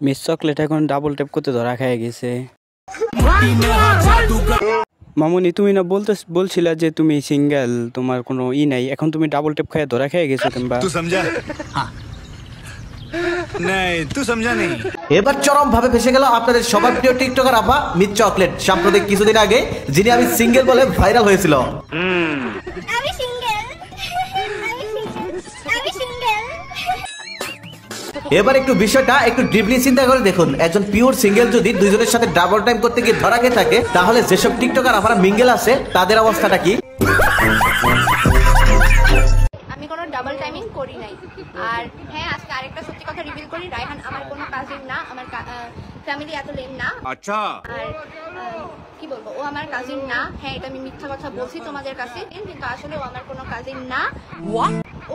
Miss chocolate এখন double tap করতে ধরা খেয়ে গেছে। মামুনি তুমি না বলছিলা যে তুমি সিঙ্গেল, তোমার কোনো নাই, এখন তুমি ডাবল ট্যাপ খেয়ে ধরা খেয়ে গেছো কিংবা? এবার চরম ভাবে ফেসে গেল আপনাদের সবার প্রিয় টিকটকার আপা মিস চকলেট। সাম্প্রতিক কিছুদিন আগে যিনি আমি সিঙ্গেল বলে ভাইরাল হয়েছিল। এবার একটু বিষয়টা একটু ডিপলি চিন্তা করে দেখুন, একজন পিওর সিঙ্গেল যদি দুইজনের সাথে ডাবল টাইম করতে গিয়ে ধরা খেয়ে থাকে, তাহলে যেসব টিকটকার আপনারা মিঙ্গেল আছে তাদের অবস্থাটা কি? আমি কোনো ডাবল টাইমিং করি নাই। আর হ্যাঁ, আজকে আরেকটা সত্যি কথা রিভিল করি, রায়হান আমার কোনো কাজিন না, আমার ফ্যামিলি এত লেম না। আচ্ছা। আর কি বলবো, ও আমার কাজিন না। হ্যাঁ, এটা আমি মিথ্যা কথা বলছি তোমাদের কাছে, কিন্তু আসলে ও আমার কোনো কাজিন না।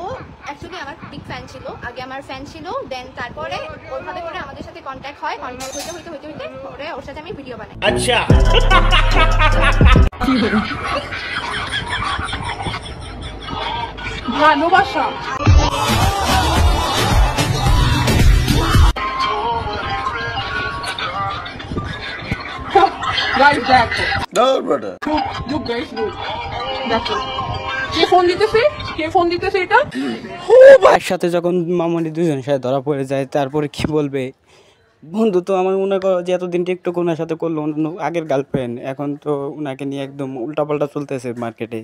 ও অ্যাকচুয়ালি আমার বিগ ফ্যান ছিল, আগে আমার ফ্যান ছিল, দেন তারপরে ওইভাবে করে আমাদের সাথে কন্ট্যাক্ট হয়, কন্ট্যাক্ট হইতে পরে ওর সাথে আমি ভিডিও বানাই। আচ্ছা। ভালোবাসা Right back. No, brother. You guys do. That's it. K phone দিতেছে এটা? একসাথে যখন মামুনি দুজনের সাথে ধরা পড়ে যায়, তারপরে কি বলবে? বন্ধু তো আমার মনে করো যে এতদিন টিকটক ওনার সাথে করলো, আগের গার্লফ্রেন্ড, এখন তো ওনাকে নিয়ে একদম উল্টাপাল্টা চলতেছে মার্কেটে।